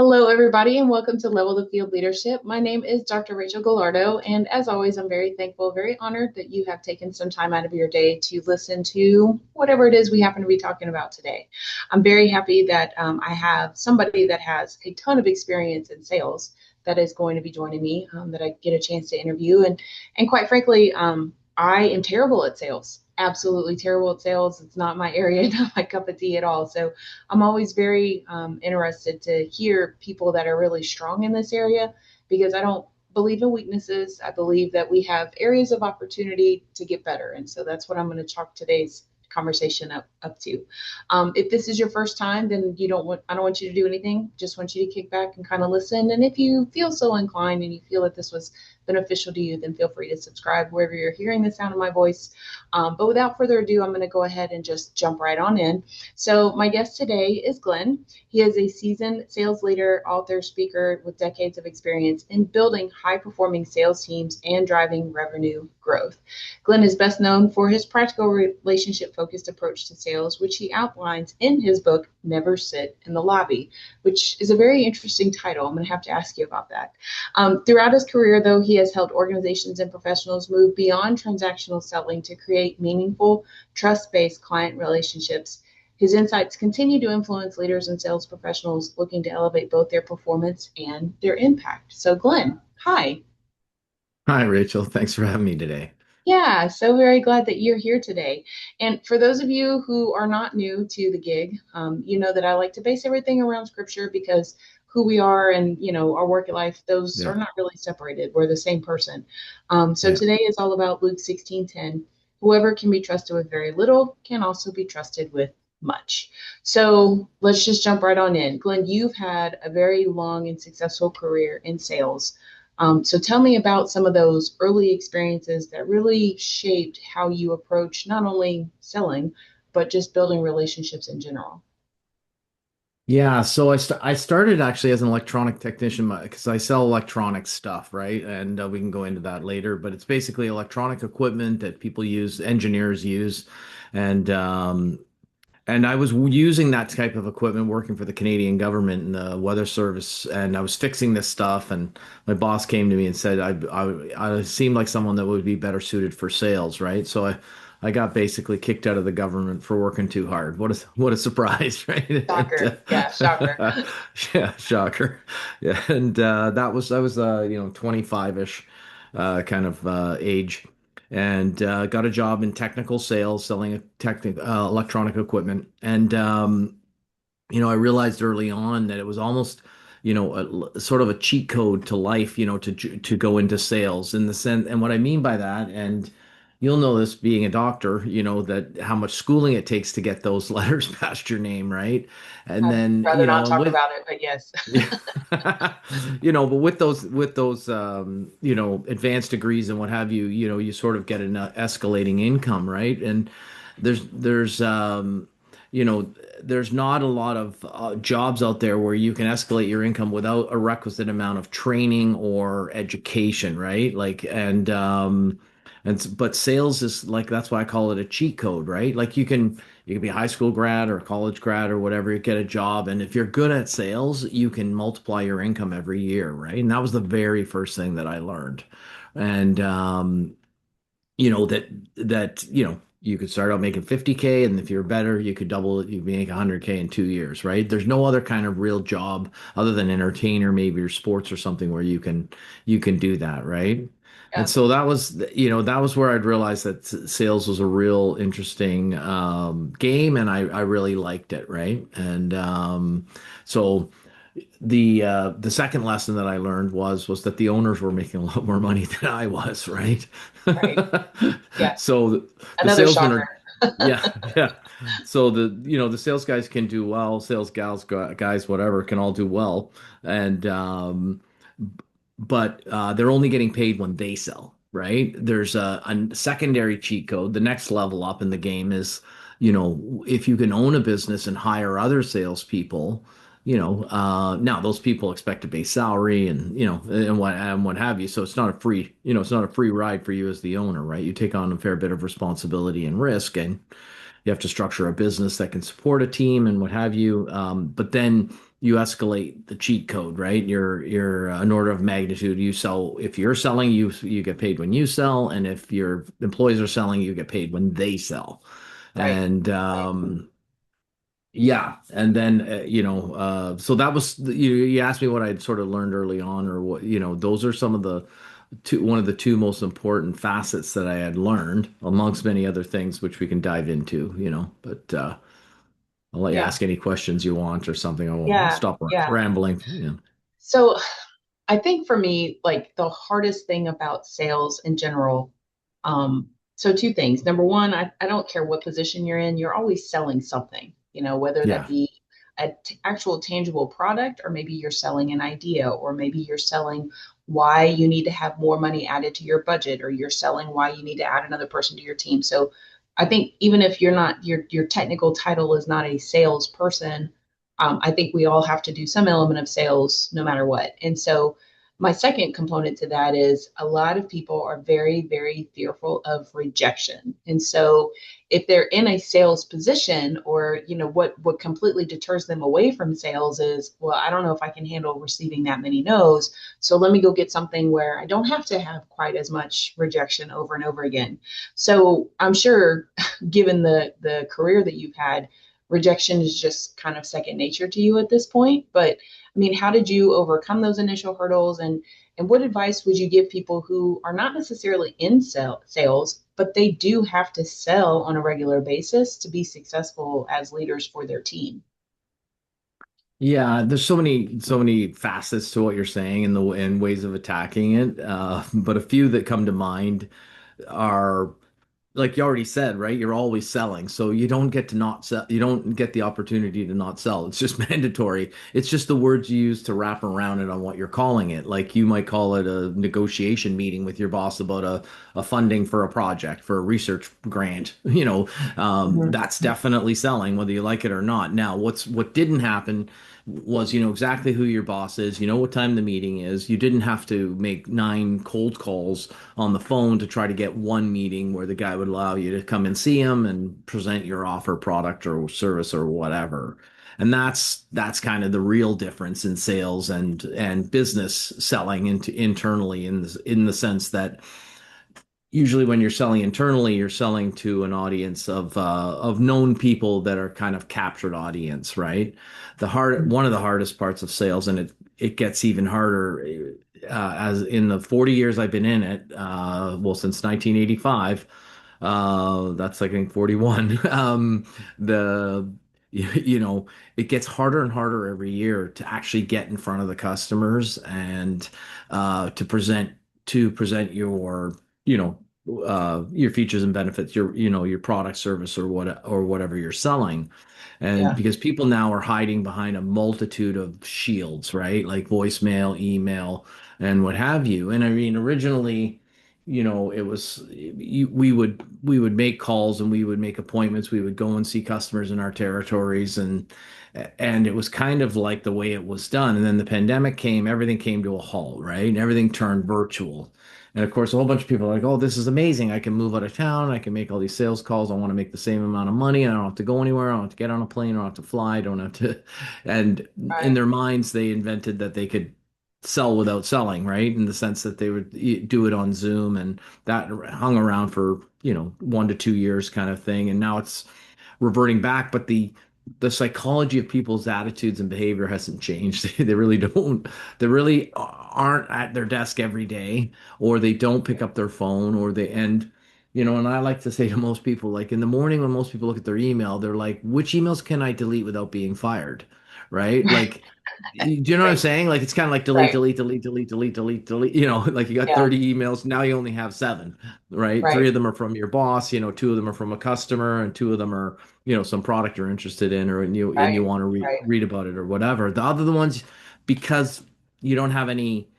Hello, everybody, and welcome to Level the Field Leadership. My name is Dr. Rachel Gallardo, and as always, I'm very thankful, very honored that you have taken some time out of your day to listen to whatever it is we happen to be talking about today. I'm very happy that I have somebody that has a ton of experience in sales that is going to be joining me, that I get a chance to interview. And quite frankly, I am terrible at sales. Absolutely terrible at sales. It's not my area, not my cup of tea at all. So I'm always very interested to hear people that are really strong in this area because I don't believe in weaknesses. I believe that we have areas of opportunity to get better. And so that's what I'm going to chalk today's conversation up to. If this is your first time, then I don't want you to do anything. Just want you to kick back and kind of listen. And if you feel so inclined and you feel that this was beneficial to you, then feel free to subscribe wherever you're hearing the sound of my voice. But without further ado, I'm going to go ahead and just jump right on in. So, my guest today is Glenn. He is a seasoned sales leader, author, speaker with decades of experience in building high performing sales teams and driving revenue growth. Glenn is best known for his practical relationship focused approach to sales, which he outlines in his book, Never Sit in the Lobby, which is a very interesting title. I'm going to have to ask you about that. Throughout his career, though, he has helped organizations and professionals move beyond transactional selling to create meaningful, trust-based client relationships. His insights continue to influence leaders and sales professionals looking to elevate both their performance and their impact. So, Glenn, hi. Hi, Rachel. Thanks for having me today. Yeah, so very glad that you're here today. And for those of you who are not new to the gig, you know that I like to base everything around scripture because who we are and our work life, those are Yeah, not really separated. We're the same person. So yeah. today is all about Luke 16:10. Whoever can be trusted with very little can also be trusted with much. So let's just jump right on in. Glenn, you've had a very long and successful career in sales. So tell me about some of those early experiences that really shaped how you approach not only selling, but just building relationships in general. Yeah, so I started actually as an electronic technician because I sell electronic stuff, right? And we can go into that later, but it's basically electronic equipment that people use, engineers use, and and I was using that type of equipment working for the Canadian government and the weather service, and I was fixing this stuff, and my boss came to me and said I seemed like someone that would be better suited for sales, right? So I got basically kicked out of the government for working too hard. What a surprise, right? Shocker. Yeah, shocker. Yeah, shocker. Yeah, and I was 25-ish kind of age and got a job in technical sales, selling electronic equipment. And I realized early on that it was almost, sort of a cheat code to life, to go into sales in the sense. And what I mean by that, and you'll know this being a doctor, that how much schooling it takes to get those letters past your name, right? And I'd then, rather not and talk with about it, but yes. yeah. But with those advanced degrees and what have you, you sort of get an escalating income, right? And there's you know, there's not a lot of jobs out there where you can escalate your income without a requisite amount of training or education, right? But sales is like that's why I call it a cheat code, right? Like you can be a high school grad or a college grad or whatever, you get a job, and if you're good at sales, you can multiply your income every year, right? And that was the very first thing that I learned. And you know that you could start out making 50K, and if you're better you could double it, you make 100K in 2 years, right? There's no other kind of real job other than entertainer, maybe, or sports or something where you can do that, right? And Yeah. so that was where I'd realized that sales was a real interesting game, and I really liked it, right? And so the second lesson that I learned was that the owners were making a lot more money than I was, right? Right. Yeah. So the Another salesmen shocker. are, yeah, yeah. So the sales guys can do well, sales gals, guys, whatever, can all do well, and but they're only getting paid when they sell, right? There's a secondary cheat code. The next level up in the game is, if you can own a business and hire other salespeople, now those people expect a base salary and what have you. So it's not a free, it's not a free ride for you as the owner, right? You take on a fair bit of responsibility and risk, you have to structure a business that can support a team and what have you. But then you escalate the cheat code, right? You're an order of magnitude. You sell if you're selling, you get paid when you sell, and if your employees are selling, you get paid when they sell. Right. And yeah, and then so that was you asked me what I'd sort of learned early on, or what those are some of the one of the two most important facets that I had learned, amongst many other things, which we can dive into, But I'll let you Yeah. ask any questions you want or something. I'll Yeah. stop Yeah. rambling. So I think for me, like the hardest thing about sales in general, so two things. Number one, I don't care what position you're in, you're always selling something, whether that Yeah. be actual tangible product, or maybe you're selling an idea, or maybe you're selling why you need to have more money added to your budget, or you're selling why you need to add another person to your team. So I think even if you're not, your technical title is not a salesperson, I think we all have to do some element of sales no matter what. And so my second component to that is a lot of people are very, very fearful of rejection. And so if they're in a sales position, or, what completely deters them away from sales is, well, I don't know if I can handle receiving that many no's. So let me go get something where I don't have to have quite as much rejection over and over again. So I'm sure, given the career that you've had, rejection is just kind of second nature to you at this point. But I mean, how did you overcome those initial hurdles, and what advice would you give people who are not necessarily in sales, but they do have to sell on a regular basis to be successful as leaders for their team? Yeah, there's so many facets to what you're saying and ways of attacking it. But a few that come to mind are like you already said, right? You're always selling. So you don't get to not sell. You don't get the opportunity to not sell. It's just mandatory. It's just the words you use to wrap around it on what you're calling it. Like you might call it a negotiation meeting with your boss about a funding for a project, for a research grant. Mhm. That's definitely selling, whether you like it or not. Now, what didn't happen was exactly who your boss is, what time the meeting is. You didn't have to make 9 cold calls on the phone to try to get one meeting where the guy would allow you to come and see him and present your offer, product, or service or whatever. And that's kind of the real difference in sales and business selling internally, in the sense that usually when you're selling internally, you're selling to an audience of known people that are kind of captured audience, right? One of the hardest parts of sales, and it gets even harder as in the 40 years I've been in it, well, since 1985. That's like I think 41. The it gets harder and harder every year to actually get in front of the customers and to present your features and benefits, your product, service, or whatever you're selling. And Yeah. because people now are hiding behind a multitude of shields, right? Like voicemail, email, and what have you. And I mean, originally, it was we would make calls and we would make appointments. We would go and see customers in our territories, and it was kind of like the way it was done. And then the pandemic came, everything came to a halt, right? And everything turned virtual. And of course, a whole bunch of people are like, "Oh, this is amazing! I can move out of town. I can make all these sales calls. I want to make the same amount of money. And I don't have to go anywhere. I don't have to get on a plane. I don't have to fly. I don't have to." And in Right. their minds, they invented that they could sell without selling, right? In the sense that they would do it on Zoom, and that hung around for 1 to 2 years kind of thing. And now it's reverting back, but the psychology of people's attitudes and behavior hasn't changed. They really don't. They really aren't at their desk every day, or they don't pick up their phone, or they and and I like to say to most people, like in the morning when most people look at their email, they're like, which emails can I delete without being fired? Right? Like, do you know what I'm Right. saying? Like it's kind of like delete, Right. delete, delete, delete, delete, delete, delete. Like you got Yeah. 30 emails, now you only have 7, right? Right. 3 of them are from your boss, 2 of them are from a customer, and 2 of them are some product you're interested in, or and you Right. want to Right. read about it or whatever. The other ones, because you don't have any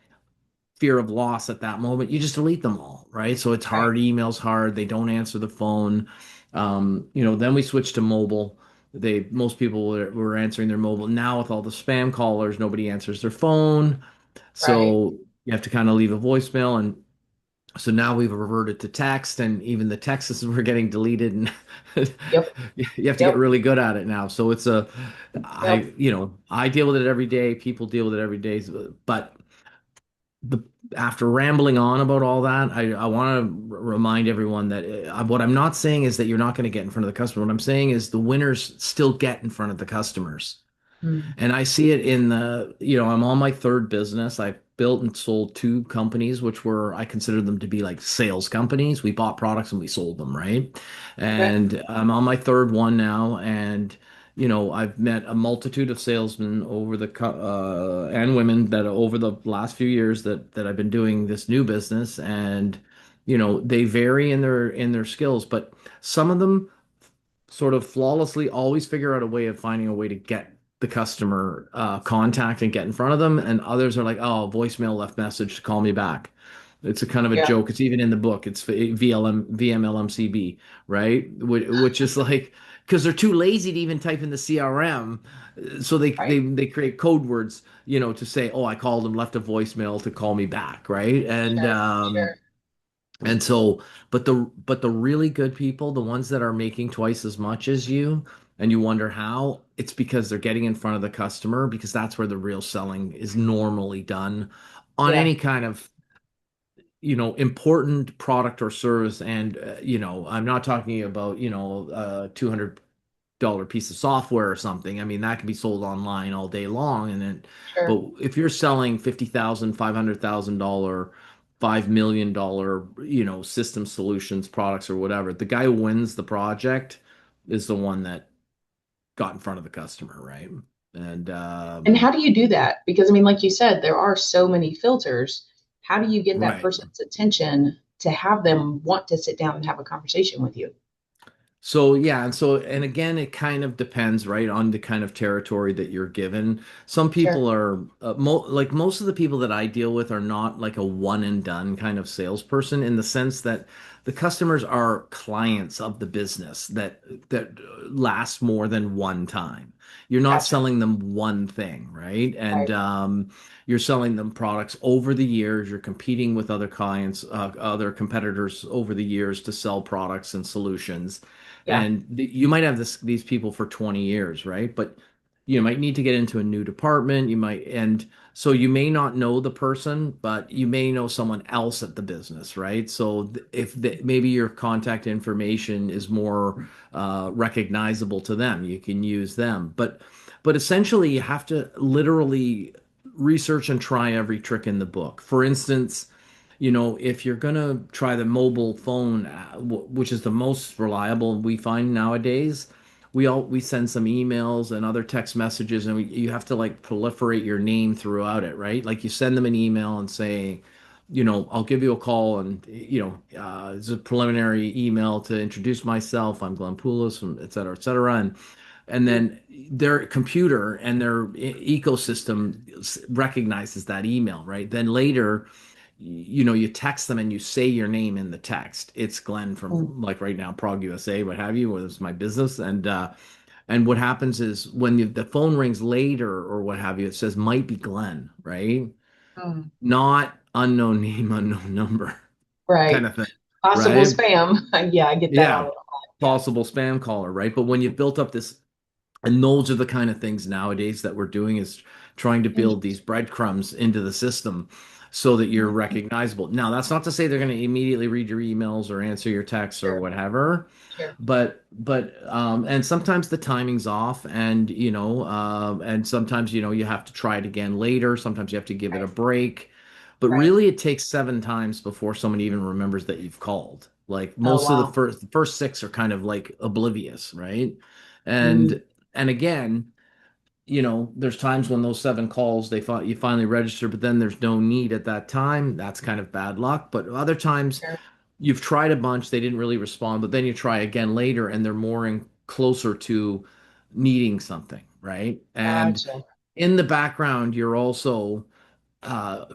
fear of loss at that moment, you just delete them all, right? So it's Right. hard. Emails hard. They don't answer the phone. Then we switched to mobile. Most people were answering their mobile. Now with all the spam callers, nobody answers their phone. Right. So you have to kind of leave a voicemail, and So now we've reverted to text, and even the texts were getting deleted, and Yep. you have to get Yep. really good at it now. So it's a, Yep. I deal with it every day. People deal with it every day. But the after rambling on about all that, I want to remind everyone that what I'm not saying is that you're not going to get in front of the customer. What I'm saying is the winners still get in front of the customers. Mm. And I see it in I'm on my third business. I built and sold two companies, which were, I consider them to be like sales companies. We bought products and we sold them, right? Okay. And I'm on my third one now. And, I've met a multitude of salesmen and women that over the last few years that I've been doing this new business. And, they vary in their skills, but some of them sort of flawlessly always figure out a way of finding a way to get the customer contact and get in front of them. And others are like, oh, voicemail left message to call me back. It's a kind of a Yeah. joke. It's even in the book. It's VMLMCB, right? Which is like because they're too lazy to even type in the CRM, so they they Right. they create code words, to say, oh, I called him, left a voicemail to call me back, right? And Sure. um, Sure. and so, but the really good people, the ones that are making twice as much as you, and you wonder how, it's because they're getting in front of the customer because that's where the real selling is normally done on Yeah. any kind of, important product or service. And I'm not talking about, $200 piece of software or something. I mean, that can be sold online all day long. But Sure. if you're selling 50,000, $500,000, $5 million, system solutions, products or whatever, the guy who wins the project is the one that got in front of the customer, right? And And how do you do that? Because I mean, like you said, there are so many filters. How do you get that right. person's attention to have them want to sit down and have a conversation with you? So yeah, and again, it kind of depends, right, on the kind of territory that you're given. Some Sure. people are like most of the people that I deal with are not like a one and done kind of salesperson in the sense that the customers are clients of the business that last more than one time. You're not Gotcha. selling them one thing, right? And Right. you're selling them products over the years. You're competing with other clients, other competitors over the years to sell products and solutions Yeah. and you might have these people for 20 years, right? But you might need to get into a new department. And so you may not know the person, but you may know someone else at the business, right? So if maybe your contact information is more recognizable to them, you can use them. But essentially, you have to literally research and try every trick in the book. For instance, if you're gonna try the mobile phone, which is the most reliable we find nowadays, we send some emails and other text messages, and you have to like proliferate your name throughout it, right? Like you send them an email and say, I'll give you a call, and it's a preliminary email to introduce myself. I'm Glenn Poulos, and et cetera, et cetera, and Mhm. then their computer and their ecosystem recognizes that email, right? Then later you text them and you say your name in the text. It's Glenn Mm. from like right now, Prague, USA, what have you, was my business. And what happens is when the phone rings later or what have you, it says might be Glenn, right? Mm. Not unknown name, unknown number kind Right. of thing, Possible right? spam. Yeah, I get that all Yeah. the time. Yeah. Possible spam caller, right? But when you've built up this and those are the kind of things nowadays that we're doing is trying to build these Interesting. breadcrumbs into the system so that you're Mhm. recognizable. Now, that's not to say they're going to immediately read your emails or answer your texts or Sure. whatever, Sure. and sometimes the timing's off and sometimes you have to try it again later. Sometimes you have to give it a Right. break. But Right. really it takes 7 times before someone even remembers that you've called. Like Oh, most of the wow. first six are kind of like oblivious, right? Mm. And again, there's times when those 7 calls they thought you finally register, but then there's no need at that time. That's kind of bad luck. But other times Sure. you've tried a bunch, they didn't really respond, but then you try again later and they're more closer to needing something, right? And Gotcha. in the background, you're also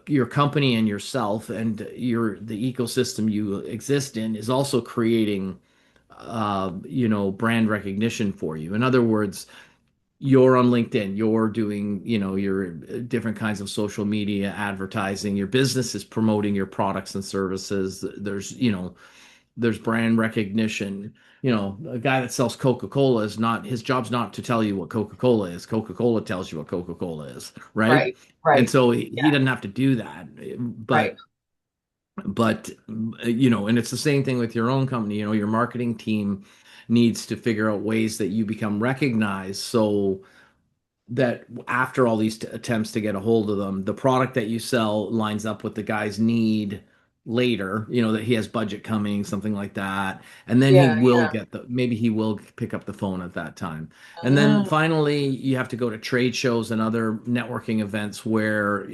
your company and yourself and the ecosystem you exist in is also creating brand recognition for you. In other words, you're on LinkedIn, you're doing, your different kinds of social media advertising, your business is promoting your products and services. There's brand recognition. A guy that sells Coca-Cola is not, his job's not to tell you what Coca-Cola is. Coca-Cola tells you what Coca-Cola is, right? Right. And Right. so he Yeah. doesn't have to do that. Right. And it's the same thing with your own company. Your marketing team needs to figure out ways that you become recognized, so that after all these attempts to get a hold of them, the product that you sell lines up with the guy's need later, that he has budget coming, something like that. And then he Yeah. will Yeah. get maybe he will pick up the phone at that time. And then Oh, finally, you have to go to trade shows and other networking events where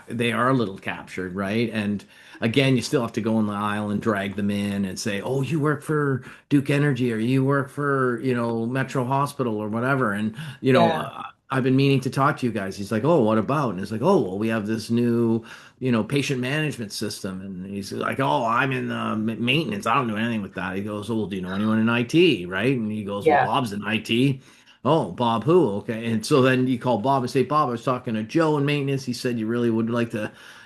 they are a little captured, right? And again, you still have to go on the aisle and drag them in and say, oh, you work for Duke Energy, or you work for, Metro Hospital or whatever. And, you know, yeah. uh, I've been meaning to talk to you guys. He's like, oh, what about? And it's like, oh, well, we have this new, patient management system. And he's like, oh, I'm in maintenance. I don't do anything with that. He goes, oh, well, do you know anyone in IT? Right? And he goes, well, Yeah. Bob's in IT. Oh, Bob, who? Okay. And so then you call Bob and say, Bob, I was talking to Joe in maintenance. He said you really would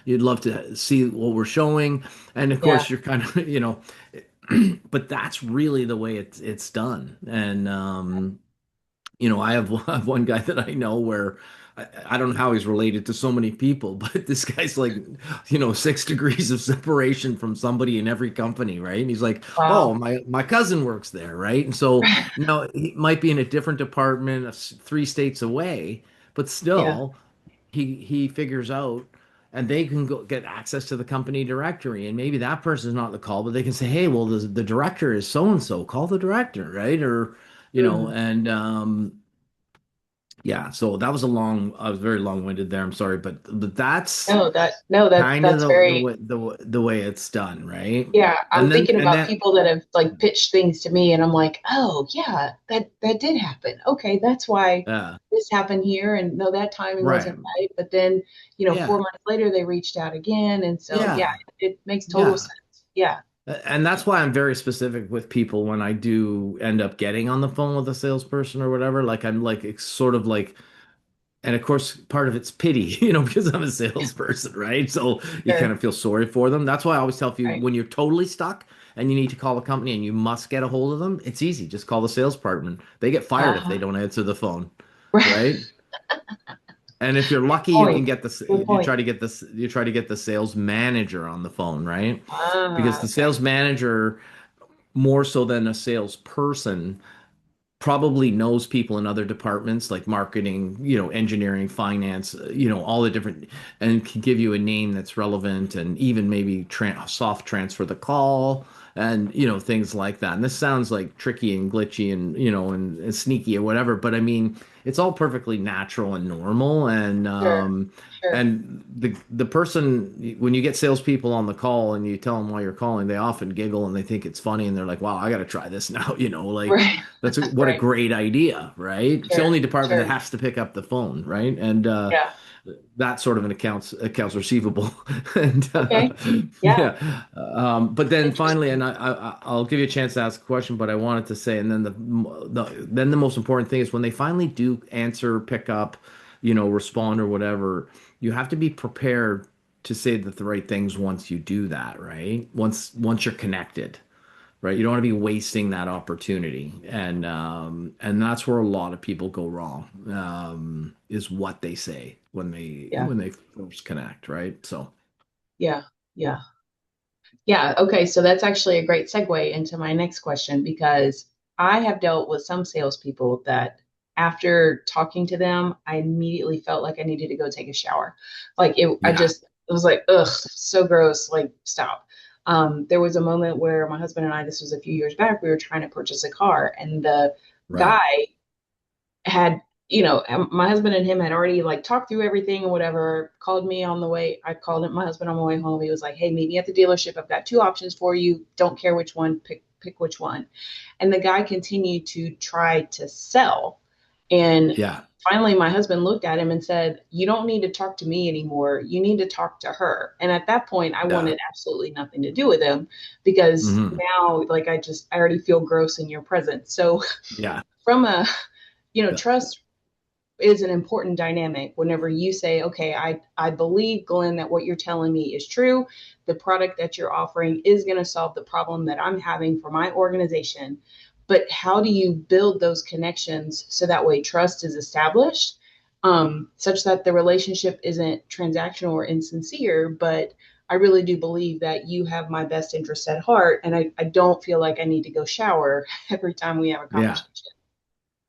you'd love to see what we're showing. And of Yeah. course, you're kind of, but that's really the way it's done. And, I have, I have one guy that I know where I don't know how he's related to so many people, but this guy's like, 6 degrees of separation from somebody in every company, right? And he's like, oh, Wow. my cousin works there, right? And so now he might be in a different department, 3 states away, but Yeah. still, he figures out. And they can go get access to the company directory, and maybe that person's not the call, but they can say, "Hey, well, the director is so and so. Call the director, right?" Or, Mm. and yeah, so that was I was very long-winded there. I'm sorry, but that's No, kind of that's very. the way it's done, right? Yeah, I'm And then thinking and about then people that have like pitched things to me, and I'm like, oh yeah, that did happen. Okay, that's why yeah, this happened here, and no, that timing right. wasn't right. But then, Yeah. 4 months later, they reached out again, and so yeah, Yeah. it makes total Yeah. sense. Yeah, And that's why I'm very specific with people when I do end up getting on the phone with a salesperson or whatever. Like I'm like it's sort of like, and of course, part of it's pity, because I'm a salesperson, right? So you kind sure, of feel sorry for them. That's why I always tell you right. when you're totally stuck and you need to call a company and you must get a hold of them, it's easy. Just call the sales department. They get fired if they Uh-huh. don't answer the phone, Right. right? And if you're Good lucky, you can point. get this. Good You point. try to get this. You try to get the sales manager on the phone, right? Because Ah, the okay. sales manager, more so than a salesperson, probably knows people in other departments like marketing, engineering, finance, all the different, and can give you a name that's relevant and even maybe soft transfer the call and, things like that. And this sounds like tricky and glitchy and, and sneaky or whatever, but I mean, it's all perfectly natural and normal. And, Sure, sure. the person, when you get salespeople on the call and you tell them why you're calling, they often giggle and they think it's funny and they're like, wow, I got to try this now, like, Right, what a right. great idea, right? It's the Sure, only department that sure. has to pick up the phone, right? And Yeah. that sort of an accounts receivable, and Okay. Yeah. yeah. But then finally, Interesting. and I'll give you a chance to ask a question, but I wanted to say, and then the most important thing is when they finally do answer, pick up, respond or whatever, you have to be prepared to say the right things once you do that, right? Once you're connected, right? You don't want to be wasting that opportunity, and that's where a lot of people go wrong, is what they say when Yeah. they first connect, right? So Yeah. Yeah. Yeah. Okay. So that's actually a great segue into my next question because I have dealt with some salespeople that after talking to them, I immediately felt like I needed to go take a shower. yeah, It was like, ugh, so gross. Like, stop. There was a moment where my husband and I, this was a few years back, we were trying to purchase a car, and the right, guy had my husband and him had already like talked through everything and whatever. Called me on the way. I called my husband on my way home. He was like, hey, meet me at the dealership. I've got two options for you. Don't care which one, pick which one. And the guy continued to try to sell. And yeah, finally my husband looked at him and said, you don't need to talk to me anymore, you need to talk to her. And at that point I yeah, wanted absolutely nothing to do with him because hmm, now like I already feel gross in your presence. So yeah, from a yeah, trust. is an important dynamic whenever you say, okay, I believe, Glenn, that what you're telling me is true. The product that you're offering is going to solve the problem that I'm having for my organization. But how do you build those connections so that way trust is established, such that the relationship isn't transactional or insincere, but I really do believe that you have my best interest at heart, and I don't feel like I need to go shower every time we have a Yeah. conversation.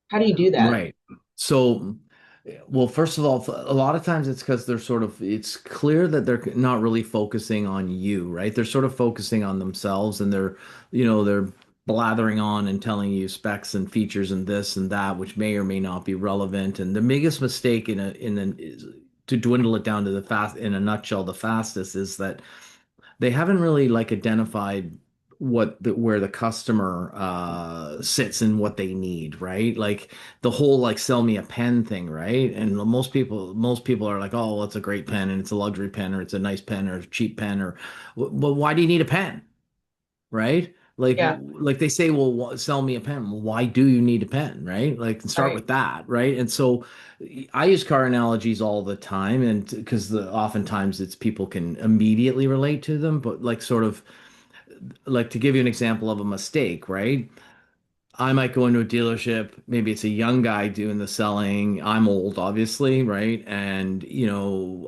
How do you do that? Right. So, well, first of all, a lot of times it's because it's clear that they're not really focusing on you, right? They're sort of focusing on themselves and they're blathering on and telling you specs and features and this and that, which may or may not be relevant. And the biggest mistake is to dwindle it down to in a nutshell, the fastest is that they haven't really like identified where the customer sits and what they need, right? Like the whole like sell me a pen thing, right? And most people are like, oh, well, it's a great pen and it's a luxury pen or it's a nice pen or a cheap pen or but why do you need a pen? Right? Yeah, Like they say, well, sell me a pen. Well, why do you need a pen? Right? Like, and start right. with that, right? And so, I use car analogies all the time, and because oftentimes it's people can immediately relate to them, but like sort of like to give you an example of a mistake, right? I might go into a dealership, maybe it's a young guy doing the selling. I'm old, obviously, right? And,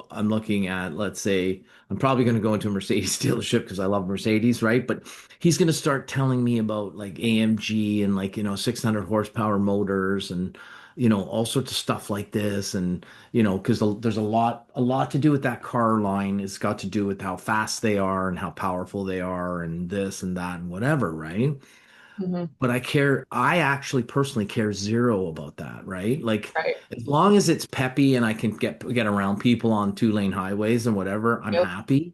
I'm looking at, let's say, I'm probably going to go into a Mercedes dealership because I love Mercedes, right? But he's going to start telling me about like AMG and like, 600 horsepower motors and, all sorts of stuff like this. And, because there's a lot to do with that car line. It's got to do with how fast they are and how powerful they are and this and that and whatever, right? Hmm. But I actually personally care zero about that, right? Like Right. as long as it's peppy and I can get around people on 2-lane highways and whatever, I'm Yep. happy.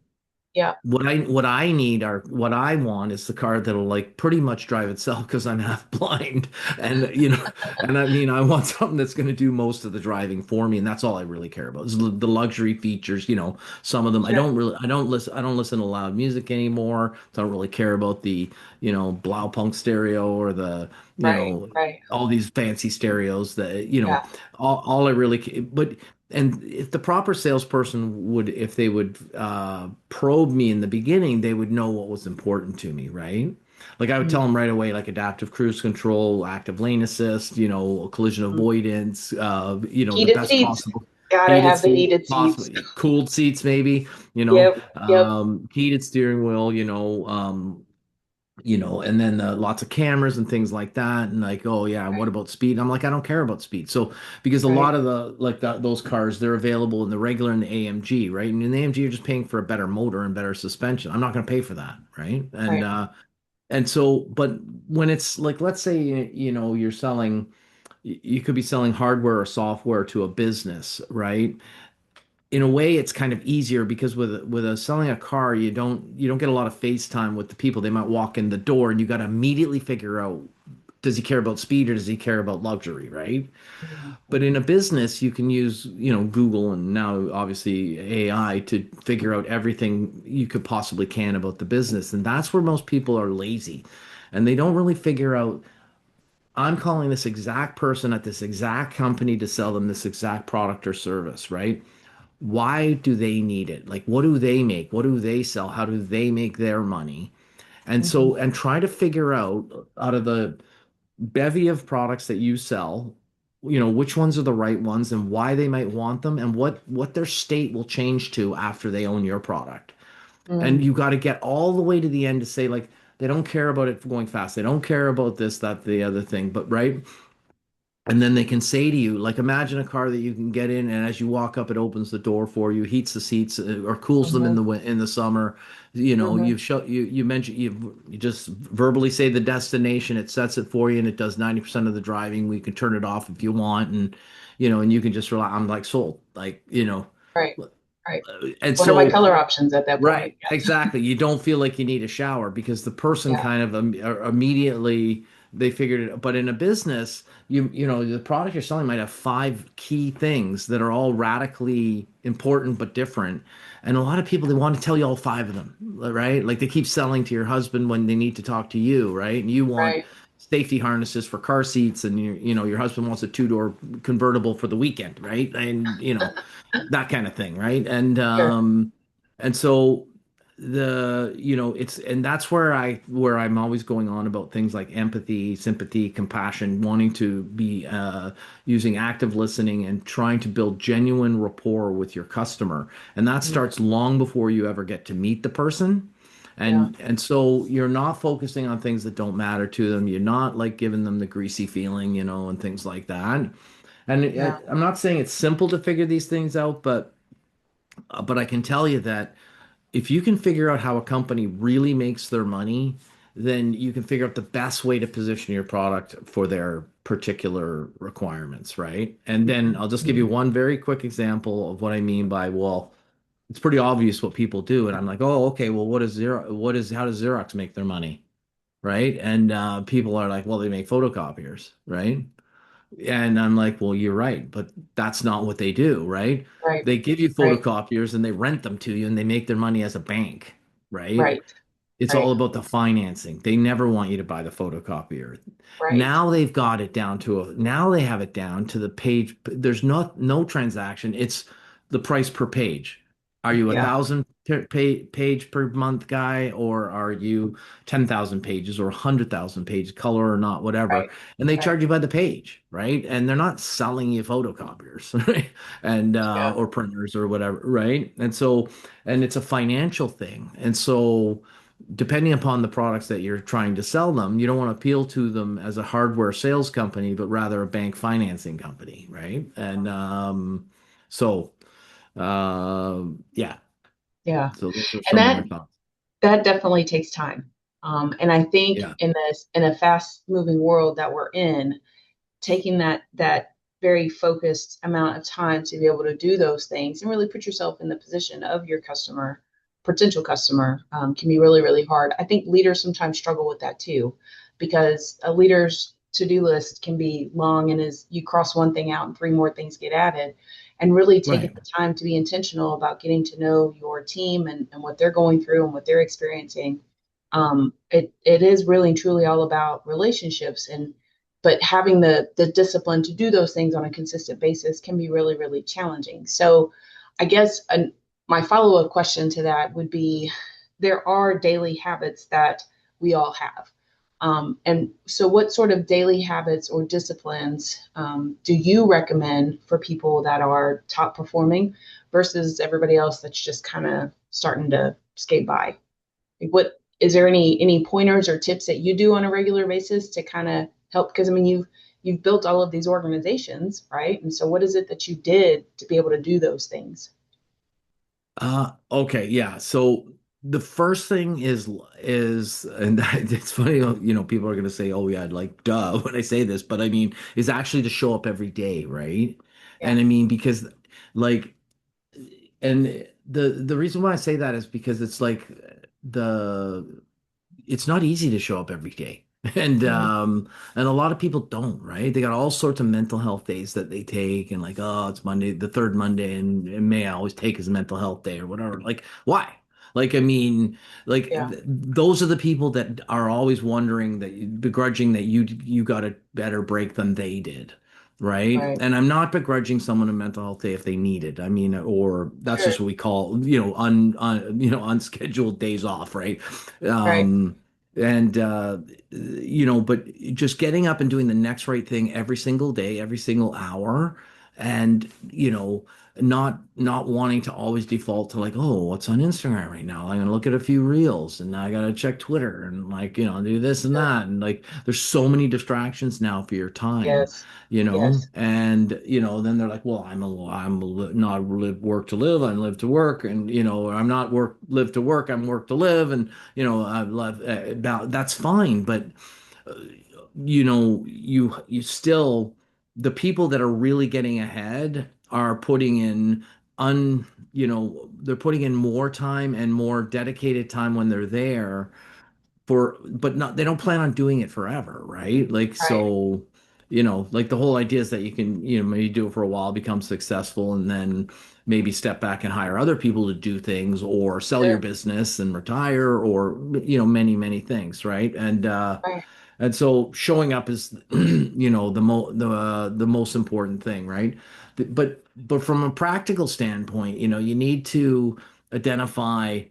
Yeah. What I want is the car that'll like pretty much drive itself because I'm half blind. And and I mean I want something that's going to do most of the driving for me, and that's all I really care about. Is the luxury features, some of them Sure. I don't listen to loud music anymore. So I don't really care about the, Blaupunk stereo or the, Right. Right. all these fancy stereos that, Yeah. all I really but and if the proper salesperson if they would probe me in the beginning, they would know what was important to me, right? Like I would tell Mhm. them right away, like adaptive cruise control, active lane assist, collision avoidance, the Heated best seats. possible Gotta heated have the seat, heated seats. possibly cooled seats, maybe, Yep. Yep. heated steering wheel, and then lots of cameras and things like that. And like, oh yeah, and what Right. about speed? I'm like, I don't care about speed. So because a lot Right. of those cars, they're available in the regular and the AMG, right? And in the AMG, you're just paying for a better motor and better suspension. I'm not going to pay for that, right? Right. And so, but when it's like, let's say, you're selling, you could be selling hardware or software to a business, right? In a way it's kind of easier because with selling a car you don't get a lot of face time with the people. They might walk in the door and you got to immediately figure out, does he care about speed or does he care about luxury, right? But in Mhm. a business you can use Google and now obviously AI to figure out everything you could possibly can about the business, and that's where most people are lazy and they don't really figure out, I'm calling this exact person at this exact company to sell them this exact product or service, right? Why do they need it? Like, what do they make? What do they sell? How do they make their money? And Mhm. so, and try to figure out of the bevy of products that you sell, which ones are the right ones and why they might want them and what their state will change to after they own your product. And Mhm. you got to get all the way to the end to say, like, they don't care about it going fast. They don't care about this, that, the other thing. But right, and then they can say to you, like, imagine a car that you can get in, and as you walk up, it opens the door for you, heats the seats, or cools them in Mhm. in the summer. Mhm. You mentioned you just verbally say the destination, it sets it for you, and it does 90% of the driving. We can turn it off if you want, and and you can just rely. I'm like sold, like Right. Right. and What are my so. color options at that point? Right, exactly. You don't feel like you need a shower because the person Yeah. kind of immediately they figured it. But in a business, the product you're selling might have five key things that are all radically important but different. And a lot of people, they want to tell you all five of them, right? Like they keep selling to your husband when they need to talk to you, right? And you want Right. safety harnesses for car seats, and your husband wants a two-door convertible for the weekend, right? And that kind of thing, right? Sure. And so it's and that's where I'm always going on about things like empathy, sympathy, compassion, wanting to be using active listening and trying to build genuine rapport with your customer. And that Mhm. starts long before you ever get to meet the person. Yeah. And so you're not focusing on things that don't matter to them. You're not like giving them the greasy feeling, and things like that. And Yeah. I'm not saying it's simple to figure these things out, but I can tell you that if you can figure out how a company really makes their money, then you can figure out the best way to position your product for their particular requirements, right? And then Mhm. I'll just give you Mhm. one very quick example of what I mean by, well, it's pretty obvious what people do. And I'm like, oh, okay, well, how does Xerox make their money? Right. And people are like, well, they make photocopiers, right? And I'm like, well, you're right, but that's not what they do, right? Right. They give you Right. photocopiers and they rent them to you and they make their money as a bank, right? Right. It's all Right. about the financing. They never want you to buy the photocopier. Right. Now they have it down to the page. There's no transaction. It's the price per page. Are you a Yeah. thousand page per month guy, or are you 10,000 pages or 100,000 page color or not, whatever? Right. And they Right. charge you by the page, right? And they're not selling you photocopiers, right? And Yeah. or printers or whatever, right? And it's a financial thing. And so depending upon the products that you're trying to sell them, you don't want to appeal to them as a hardware sales company, but rather a bank financing company, right? And so, yeah. Yeah. So those are And some of my that thoughts. that definitely takes time. And I think Yeah. in a fast moving world that we're in, taking that very focused amount of time to be able to do those things and really put yourself in the position of your customer, potential customer, can be really, really hard. I think leaders sometimes struggle with that too, because a leader's to-do list can be long and as you cross one thing out and three more things get added. And really taking Right. the time to be intentional about getting to know your team and what they're going through and what they're experiencing. It is really and truly all about relationships, and but having the discipline to do those things on a consistent basis can be really, really challenging. So I guess my follow-up question to that would be, there are daily habits that we all have. And so what sort of daily habits or disciplines do you recommend for people that are top performing versus everybody else that's just kind of starting to skate by? Like, what is there any pointers or tips that you do on a regular basis to kind of help? Because I mean, you've built all of these organizations, right? And so, what is it that you did to be able to do those things? Okay, yeah. So the first thing and it's funny, people are gonna say, "Oh yeah, like duh," when I say this, but I mean, is actually to show up every day, right? Yeah. And I mean, because like and the reason why I say that is because it's like the it's not easy to show up every day. And Mhm. and a lot of people don't, right? They got all sorts of mental health days that they take and like, oh, it's Monday, the third Monday, and may I always take as a mental health day or whatever. Like, why? Like, I mean, like Yeah. those are the people that are always wondering that begrudging that you got a better break than they did. Right. Right. And I'm not begrudging someone a mental health day if they need it. I mean, or that's Sure. just what we call, unscheduled days off, right? Right. Um, and but just getting up and doing the next right thing every single day, every single hour, and not wanting to always default to like, oh, what's on Instagram right now? I'm gonna look at a few reels, and I gotta check Twitter, and like, do this and Sure. that, and like, there's so many distractions now for your time, Yes. Yes. and then they're like, well, not live work to live, I'm live to work, and I'm not work live to work, I'm work to live, and I love about that's fine, but uh, you still the people that are really getting ahead are putting in they're putting in more time and more dedicated time when they're there but not they don't plan on doing it forever, right? Like Right. so, like the whole idea is that you can, maybe do it for a while, become successful, and then maybe step back and hire other people to do things or sell your Sure. business and retire or many, many things, right? And Right. And so showing up is, the most important thing, right? But from a practical standpoint, you need to identify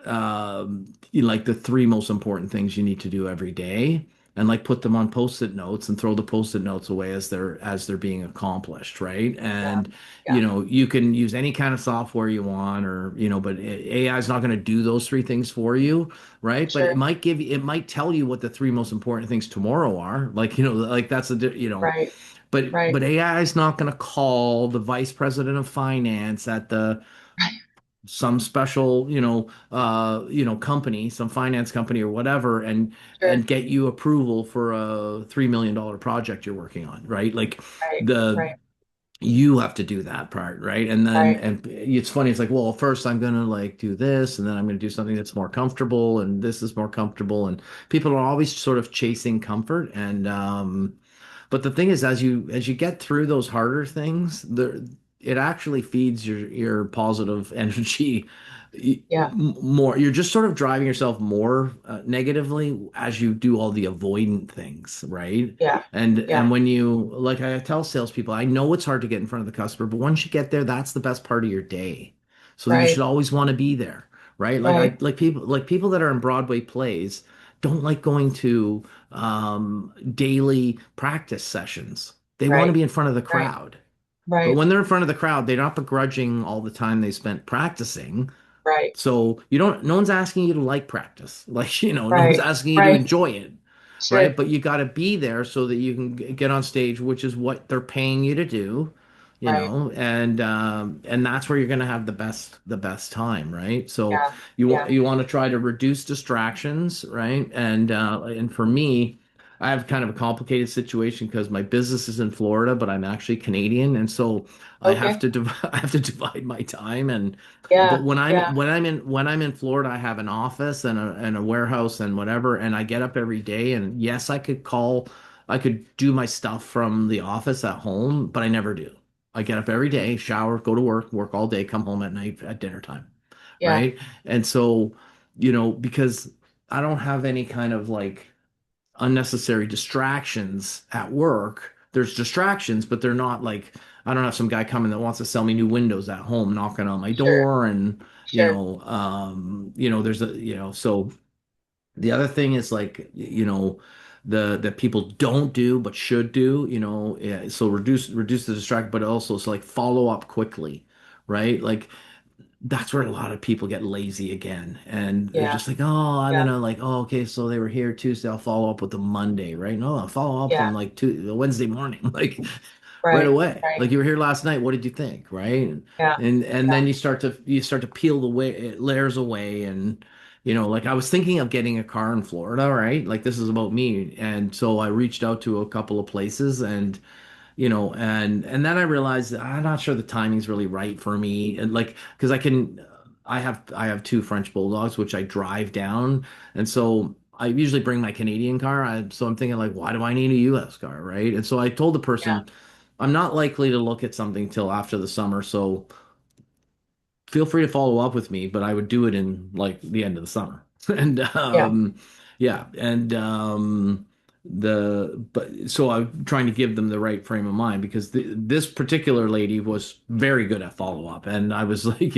like the three most important things you need to do every day, and like put them on post-it notes and throw the post-it notes away as they're being accomplished, right? Yeah. And Yeah. you can use any kind of software you want, or but AI is not going to do those three things for you, right? But Sure. it might tell you what the three most important things tomorrow are, like like that's Right. but Right. AI is not going to call the vice president of finance at the some special, company, some finance company or whatever, and Sure. get you approval for a $3 million project you're working on, right? Like Right. the Right. you have to do that part, right? And then Right. and it's funny, it's like, well, first I'm gonna like do this, and then I'm gonna do something that's more comfortable, and this is more comfortable, and people are always sort of chasing comfort, and but the thing is, as you get through those harder things, it actually feeds your positive energy Yeah. more. You're just sort of driving yourself more negatively as you do all the avoidant things, right? Yeah. And Yeah. when you like, I tell salespeople, I know it's hard to get in front of the customer, but once you get there, that's the best part of your day. So you should Right. always want to be there, right? Like I Right. like people that are in Broadway plays don't like going to daily practice sessions. They want to Right. be in front of the Right. crowd. But Right. when they're in front of the crowd, they're not begrudging all the time they spent practicing. Right. So no one's asking you to like practice. Like, no one's Right. asking you to Right. enjoy it, right? Sure. But you got to be there so that you can get on stage, which is what they're paying you to do, Right. and that's where you're going to have the best time, right? So Yeah. you Yeah. you want to try to reduce distractions, right? And for me, I have kind of a complicated situation because my business is in Florida, but I'm actually Canadian, and so Okay. I have to divide my time. And but Yeah. when I'm Yeah. when I'm in Florida, I have an office and a warehouse and whatever, and I get up every day. And yes, I could do my stuff from the office at home, but I never do. I get up every day, shower, go to work all day, come home at night at dinner time, Yeah. right? And so, because I don't have any kind of like unnecessary distractions at work. There's distractions, but they're not like, I don't have some guy coming that wants to sell me new windows at home, knocking on my Sure. door, and Sure. there's so the other thing is like, the that people don't do but should do, yeah, so reduce the distract, but also it's like follow up quickly, right? Like that's where a lot of people get lazy again, and they're Yeah. just like, oh, I'm Yeah. gonna like, oh, okay, so they were here Tuesday, I'll follow up with them Monday, right? No, I'll follow up Yeah. from like Wednesday morning, like right Right. away. Right. Like you were here last night, what did you think, right? and Yeah. and Yeah. then you start to peel the way layers away. And like I was thinking of getting a car in Florida, right? Like this is about me, and so I reached out to a couple of places, and then I realized that I'm not sure the timing's really right for me. And like, because I have two French bulldogs, which I drive down. And so I usually bring my Canadian car. So I'm thinking like, why do I need a US car, right? And so I told the Yeah. person, I'm not likely to look at something till after the summer. So feel free to follow up with me, but I would do it in like the end of the summer. And Yeah. yeah, and the but so I'm trying to give them the right frame of mind, because this particular lady was very good at follow up, and I was like,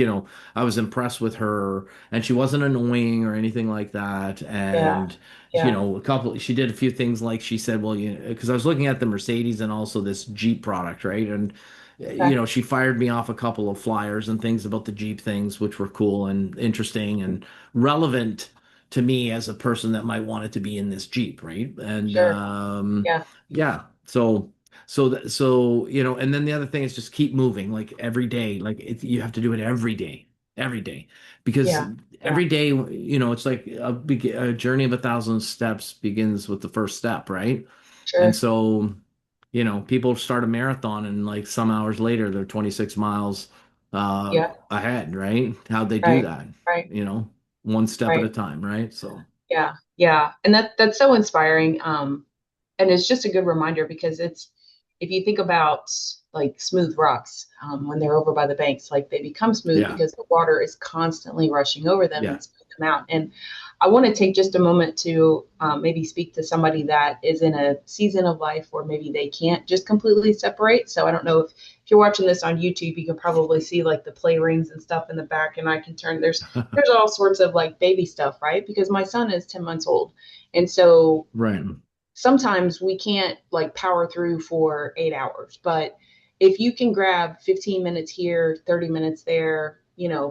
I was impressed with her, and she wasn't annoying or anything like that. Yeah. And Yeah. she did a few things, like she said, well, because I was looking at the Mercedes and also this Jeep product, right? And Okay. she fired me off a couple of flyers and things about the Jeep things, which were cool and interesting and relevant to me as a person that might want it to be in this Jeep, right? And Sure. Yeah. yeah, and then the other thing is just keep moving, like every day, like you have to do it every day, because Yeah. Yeah. every day, it's like a journey of 1,000 steps begins with the first step, right? And Sure. so people start a marathon, and like some hours later, they're 26 miles Yeah. ahead, right? How'd they do Right. that? Right. You know, one step at Right. a time, right? So, Yeah. Yeah. And that's so inspiring. And it's just a good reminder because if you think about like smooth rocks, when they're over by the banks, like they become smooth yeah, because the water is constantly rushing over them yeah, and smooth them out. And I want to take just a moment to maybe speak to somebody that is in a season of life where maybe they can't just completely separate. So I don't know if you're watching this on YouTube, you can probably see like the play rings and stuff in the back, and I can turn there's all sorts of like baby stuff, right? Because my son is 10 months old, and so Right. sometimes we can't like power through for 8 hours, but if you can grab 15 minutes here, 30 minutes there,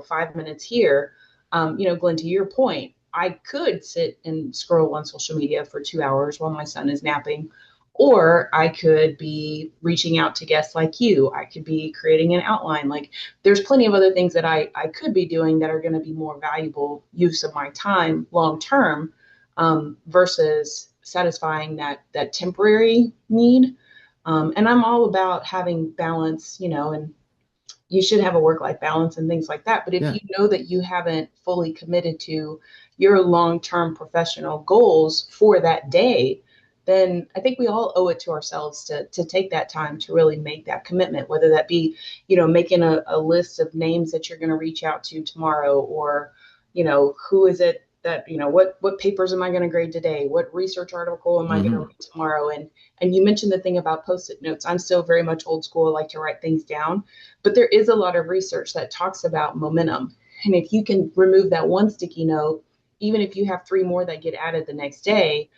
5 minutes here, Glenn, to your point, I could sit and scroll on social media for 2 hours while my son is napping, or I could be reaching out to guests like you. I could be creating an outline. Like there's plenty of other things that I could be doing that are going to be more valuable use of my time long term, versus satisfying that temporary need. And I'm all about having balance, and you should have a work life balance and things like that. But if Yeah. you know that you haven't fully committed to your long term professional goals for that day, then I think we all owe it to ourselves to take that time to really make that commitment, whether that be, making a list of names that you're going to reach out to tomorrow, or, who is it that, what papers am I going to grade today? What research article am I going to Hmm. read tomorrow? And you mentioned the thing about post-it notes. I'm still very much old school. I like to write things down, but there is a lot of research that talks about momentum. And if you can remove that one sticky note, even if you have three more that get added the next day,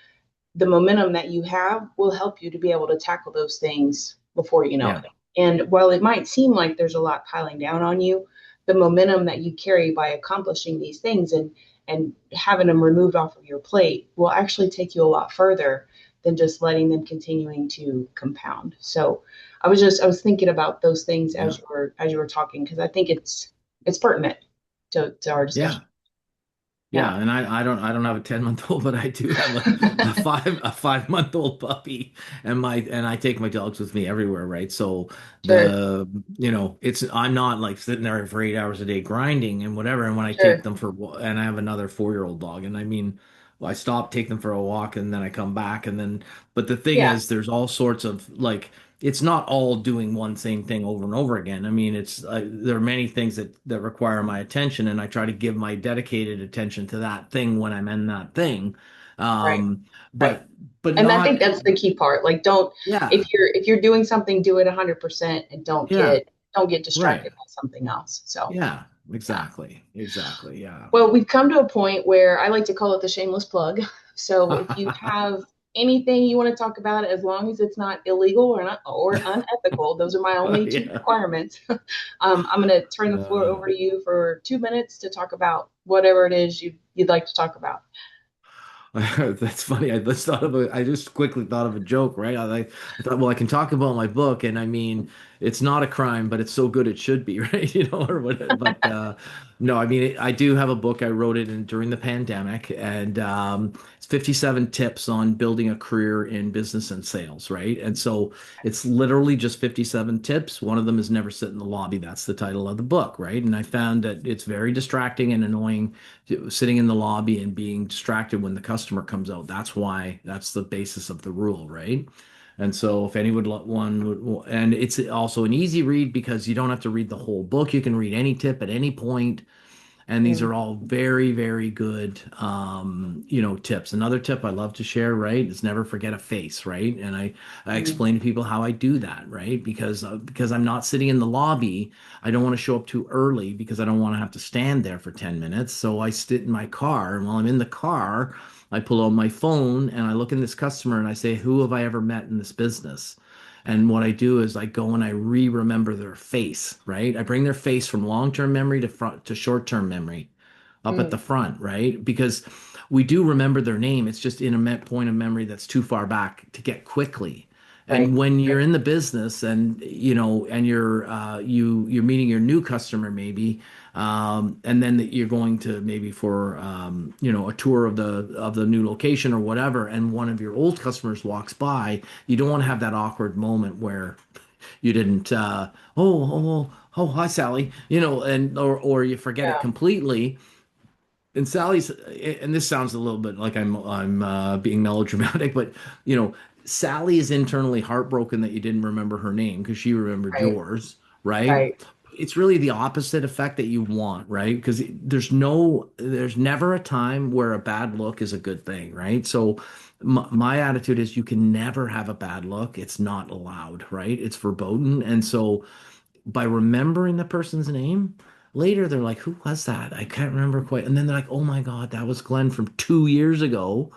the momentum that you have will help you to be able to tackle those things before you know Yeah. it. And while it might seem like there's a lot piling down on you, the momentum that you carry by accomplishing these things and having them removed off of your plate will actually take you a lot further than just letting them continuing to compound. So I was thinking about those things Yeah. as you were talking, because I think it's pertinent to our discussion. Yeah. Yeah, Yeah, and I don't have a 10-month old, but I do have a 5-month old puppy, and I take my dogs with me everywhere, right? So sure, it's I'm not like sitting there for 8 hours a day grinding and whatever. And when I take sure. them and I have another 4-year-old dog, and I mean, well, I stop, take them for a walk, and then I come back, and then but the thing Yeah, is, there's all sorts of like it's not all doing one same thing over and over again. I mean, there are many things that require my attention, and I try to give my dedicated attention to that thing when I'm in that thing. right. Um, Right. but but And I not think that's the key part. Like don't yeah, if you're doing something, do it 100% and yeah, don't get right. distracted by something else. So, Yeah, yeah. exactly. Exactly. Yeah. Well, we've come to a point where I like to call it the shameless plug. So, if you have anything you want to talk about, as long as it's not illegal or unethical, those are my only two Yeah. requirements. I'm going to turn the floor Uh, over to you for 2 minutes to talk about whatever it is you'd like to talk about. That's funny. I just quickly thought of a joke, right? I thought, well, I can talk about my book, and I mean, it's not a crime, but it's so good it should be, right? Or what? But no, I mean, I do have a book. I wrote it during the pandemic, and it's 57 tips on building a career in business and sales, right? And so it's literally just 57 tips. One of them is never sit in the lobby. That's the title of the book, right? And I found that it's very distracting and annoying sitting in the lobby and being distracted when the customer comes out. That's the basis of the rule, right? And so if anyone would, and it's also an easy read because you don't have to read the whole book. You can read any tip at any point, and these Mm, are all very, very good, tips. Another tip I love to share, right, is never forget a face, right? And I mm, explain to people how I do that, right? Because I'm not sitting in the lobby. I don't want to show up too early because I don't want to have to stand there for 10 minutes. So I sit in my car, and while I'm in the car, I pull out my phone and I look in this customer and I say, who have I ever met in this business? And what I do is I go and I re-remember their face, right? I bring their face from long-term memory to short-term memory up at mm, the front, right? Because we do remember their name. It's just in a point of memory that's too far back to get quickly. right. And when Right. you're in the business and and you're meeting your new customer maybe, and then that you're going to maybe for a tour of the new location or whatever, and one of your old customers walks by, you don't want to have that awkward moment where you didn't oh hi Sally, and or you forget it Yeah. completely. And and this sounds a little bit like I'm being melodramatic, but you know, Sally is internally heartbroken that you didn't remember her name because she remembered Right. yours, right? Right. it's really the opposite effect that you want, right? Because there's never a time where a bad look is a good thing, right? So my attitude is you can never have a bad look. It's not allowed, right? It's verboten. And so by remembering the person's name, later they're like, who was that? I can't remember quite. And then they're like, oh my God, that was Glenn from 2 years ago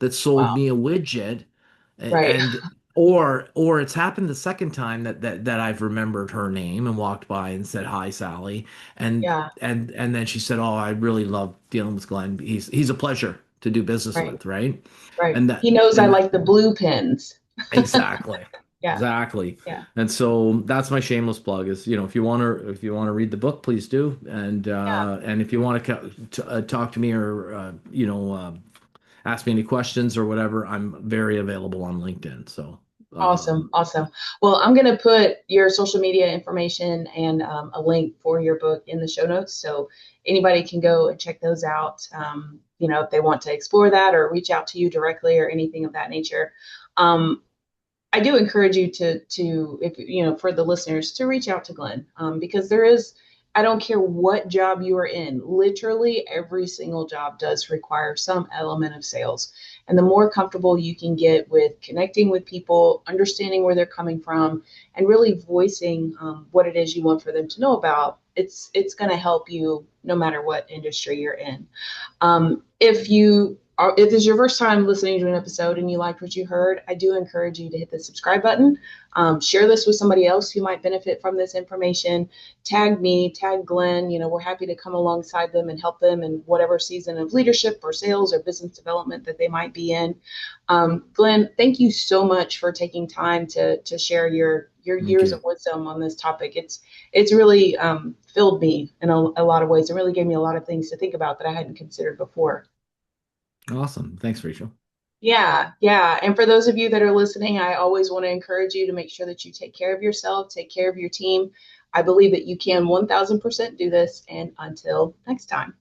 that sold Wow. me a widget. Right. And or it's happened the second time that I've remembered her name and walked by and said, hi, Sally. And Yeah. and then she said, oh, I really love dealing with Glenn. He's a pleasure to do business Right. with, right? Right. And that He knows I and like the blue pens. exactly. Yeah. Exactly. Yeah. And so that's my shameless plug is, if you want to read the book, please do. Yeah. And if you want to talk to me or ask me any questions or whatever, I'm very available on LinkedIn. So Awesome. Awesome. Well, I'm going to put your social media information and a link for your book in the show notes. So anybody can go and check those out. If they want to explore that or reach out to you directly or anything of that nature. Um, I do encourage you to if for the listeners to reach out to Glenn because there is I don't care what job you are in, literally every single job does require some element of sales. And the more comfortable you can get with connecting with people, understanding where they're coming from, and really voicing what it is you want for them to know about, it's going to help you no matter what industry you're in. If this is your first time listening to an episode and you liked what you heard, I do encourage you to hit the subscribe button. Share this with somebody else who might benefit from this information. Tag me, tag Glenn. We're happy to come alongside them and help them in whatever season of leadership or sales or business development that they might be in. Glenn, thank you so much for taking time to share your thank years you. of wisdom on this topic. It's really filled me in a lot of ways. It really gave me a lot of things to think about that I hadn't considered before. Awesome. Thanks, Rachel. Yeah, yeah. And for those of you that are listening, I always want to encourage you to make sure that you take care of yourself, take care of your team. I believe that you can 1000% do this. And until next time.